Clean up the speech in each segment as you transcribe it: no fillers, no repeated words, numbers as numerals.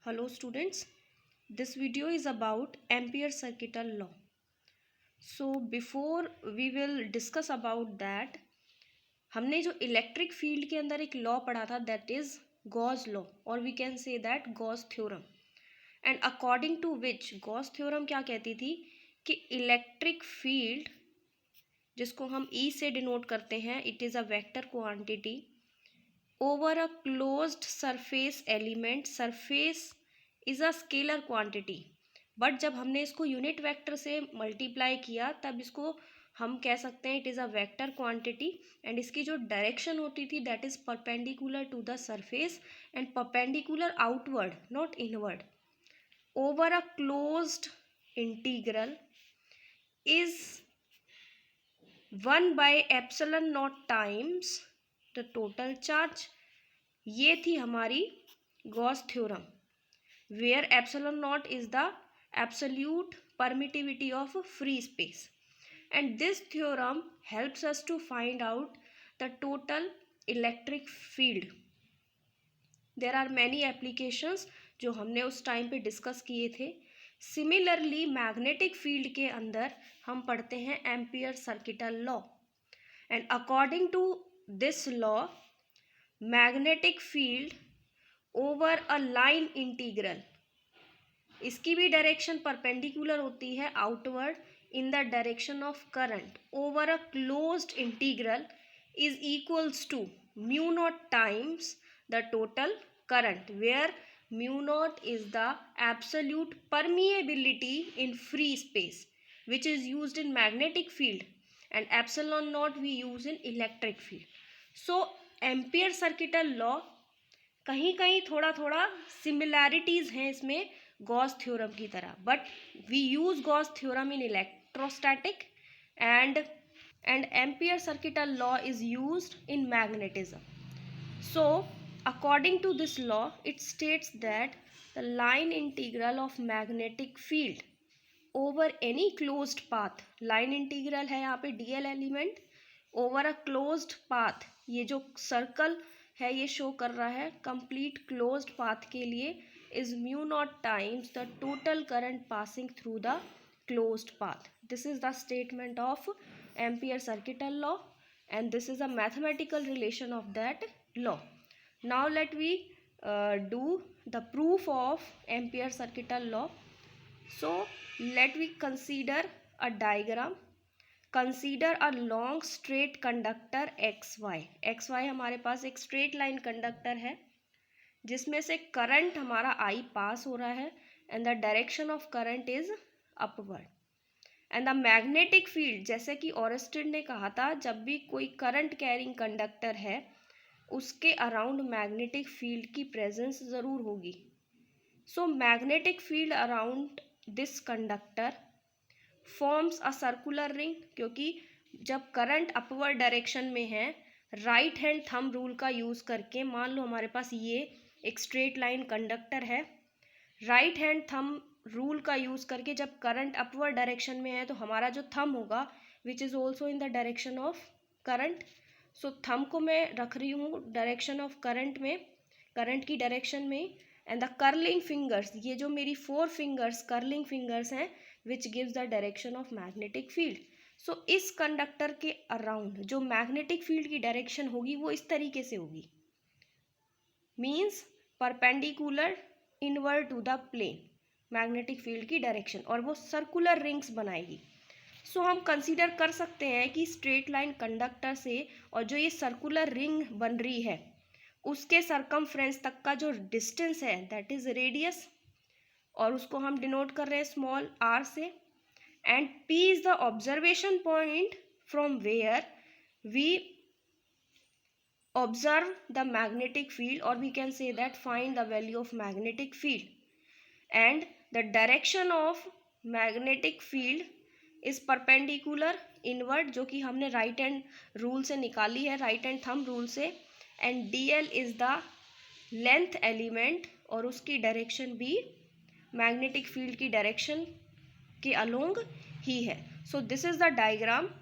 Hello students, this video is about Ampere circuital law. So before we will discuss about that, हमने जो electric field के अंदर एक law पढ़ा था दैट इज गॉस लॉ और we can say that Gauss theorem. And according to which Gauss theorem क्या कहती थी कि इलेक्ट्रिक फील्ड जिसको हम ई से डिनोट करते हैं, it is a vector quantity over a closed surface element. Surface is a scalar quantity, but जब हमने इसको यूनिट वेक्टर से मल्टीप्लाई किया तब इसको हम कह सकते हैं it is a vector quantity. And इसकी जो डायरेक्शन होती थी that is perpendicular to the surface and perpendicular outward not inward over a closed integral is 1/epsilon naught times the total charge. ये थी हमारी Gauss theorem where epsilon naught is the absolute permittivity of free space, and this theorem helps us to find out the total electric field. There are many applications जो हमने उस time पे discuss किए थे. Similarly magnetic field के अंदर हम पढ़ते हैं Ampere circuital law, and according to this law magnetic field over a line integral, इसकी भी डायरेक्शन परपेंडिकुलर होती है outward in the direction of current over a closed integral is equals to mu naught times the total current, where mu naught is the absolute permeability in free space which is used in magnetic field and epsilon naught we use in electric field. So ampere circuital law कहीं कहीं थोड़ा थोड़ा similarities हैं इसमें Gauss theorem की तरह, but we use Gauss theorem in electrostatic and Ampere circuital law is used in magnetism. So according to this law it states that the line integral of magnetic field over any closed path, line integral है यहाँ पे d l element over a closed path, ये जो circle है ये show कर रहा है कंप्लीट क्लोज्ड पाथ के लिए, is mu naught times the total current passing through the closed path. This is the statement of ampere circuital law and this is a mathematical relation of that law. Now let we do the proof of ampere circuital law. So let we consider a diagram. Consider a long straight conductor xy. xy हमारे पास एक straight line conductor है जिसमें से current हमारा I पास हो रहा है and the direction of current is upward. And the magnetic field, जैसे कि ऑरेस्टेड ने कहा था, जब भी कोई करंट कैरिंग कंडक्टर है उसके अराउंड मैग्नेटिक फील्ड की प्रेजेंस ज़रूर होगी. So magnetic field around this conductor forms a circular ring, क्योंकि जब करंट अपवर्ड डायरेक्शन में है राइट हैंड थंब रूल का यूज़ करके, मान लो हमारे पास ये एक स्ट्रेट लाइन कंडक्टर है, राइट हैंड थंब रूल का यूज़ करके जब करंट अपवर्ड डायरेक्शन में है तो हमारा जो थंब होगा which is also in the direction of current. So thumb को मैं रख रही हूँ डायरेक्शन ऑफ करंट में, करंट की डायरेक्शन में, एंड द कर्लिंग फिंगर्स, ये जो मेरी 4 फिंगर्स कर्लिंग फिंगर्स हैं which gives the direction of magnetic field. So इस कंडक्टर के अराउंड जो मैग्नेटिक फील्ड की डायरेक्शन होगी वो इस तरीके से होगी, means perpendicular inward to the plane magnetic field की डायरेक्शन, और वो सर्कुलर रिंग्स बनाएगी. सो हम कंसीडर कर सकते हैं कि स्ट्रेट लाइन कंडक्टर से और जो ये सर्कुलर रिंग बन रही है उसके सरकमफ्रेंस तक का जो डिस्टेंस है दैट इज रेडियस, और उसको हम डिनोट कर रहे हैं स्मॉल आर से, and P is the observation point from where we observe the magnetic field, or we can say that find the value of magnetic field. And the direction of magnetic field is perpendicular inward, जो कि हमने right hand rule से निकाली है, right hand thumb rule से, and dl is the length element और उसकी direction भी मैग्नेटिक फील्ड की डायरेक्शन के अलोंग ही है. So this is the diagram.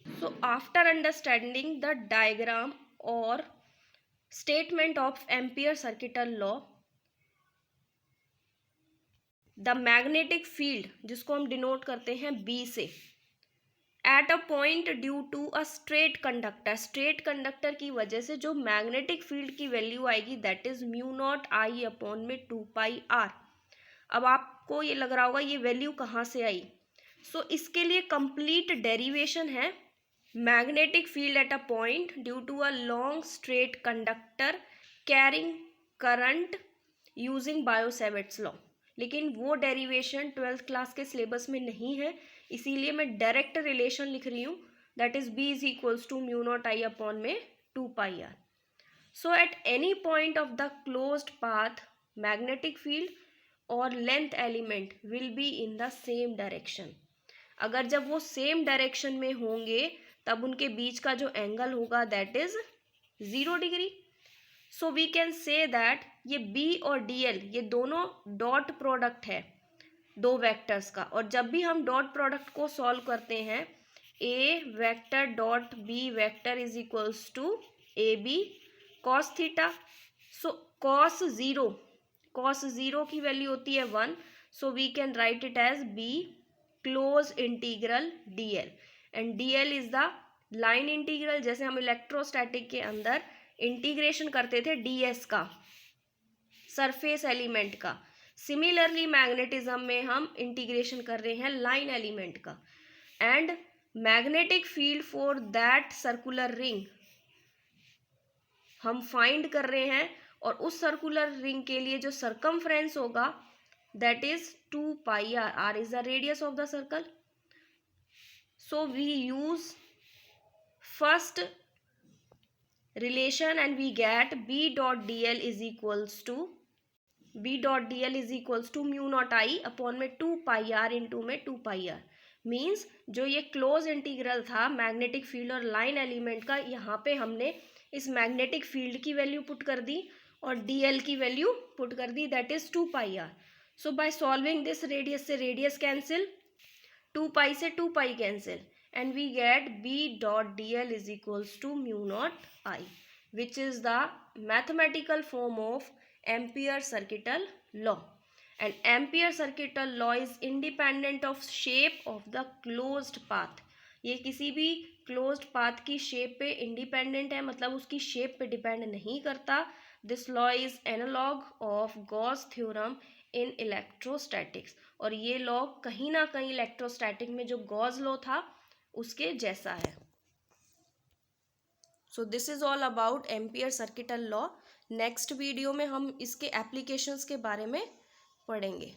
So after understanding the diagram or statement of Ampere circuital law, the magnetic field, जिसको हम डिनोट करते हैं बी से, at a point due to a straight conductor, straight conductor की वजह से जो मैग्नेटिक फील्ड की वैल्यू आएगी that is mu naught I upon में 2πr। अब आपको ये लग रहा होगा ये वैल्यू कहाँ से आई। सो इसके लिए कंप्लीट डेरिवेशन है magnetic field at a point due to a long straight conductor carrying current using Biot Savart's law, लेकिन वो डेरिवेशन 12th क्लास के सिलेबस में नहीं है, इसीलिए मैं डायरेक्ट रिलेशन लिख रही हूँ, that is B is equals to mu naught I upon में 2πr। So at any point of the closed path magnetic field और length element will be in the same direction. अगर जब वो same direction में होंगे तब उनके बीच का जो एंगल होगा that is 0 degree. So we can say that ये बी और डीएल ये दोनों डॉट प्रोडक्ट है दो वेक्टर्स का, और जब भी हम डॉट प्रोडक्ट को सॉल्व करते हैं A vector dot B vector is equals to A B cos theta. So cos zero की वैल्यू होती है 1, so we can write it as B close integral DL, and DL is the line integral, जैसे हम electrostatic के अंदर integration करते थे DS का, सरफेस एलिमेंट का, सिमिलरली मैग्नेटिज्म में हम इंटीग्रेशन कर रहे हैं लाइन एलिमेंट का। And magnetic field for that circular ring हम फाइंड कर रहे हैं, और उस सर्कुलर रिंग के लिए जो सरकमफ्रेंस होगा that is 2πr, r is the radius of the circle. So we use first relation and we get b dot dl is equals to mu naught I upon में 2πr into में 2πr। Means जो ये close integral था magnetic field और line element का, यहाँ पे हमने इस मैग्नेटिक फील्ड की वैल्यू पुट कर दी और dl की वैल्यू पुट कर दी that is 2πr। So by solving this radius से रेडियस कैंसिल, 2π से 2π cancel, and we get b dot dl is equals to mu naught I, which is the mathematical form of Ampere-Circuital law. And Ampere-Circuital law is independent of shape of the closed path. ये किसी भी closed path की shape पे independent है, मतलब उसकी shape पे depend नहीं करता। This law is analog of Gauss theorem in electrostatics, और ये लॉ कहीं ना कहीं इलेक्ट्रोस्टैटिक में जो गॉस लॉ था उसके जैसा है। So this is all about ampere circuital law. Next video में हम इसके एप्लीकेशंस के बारे में पढ़ेंगे।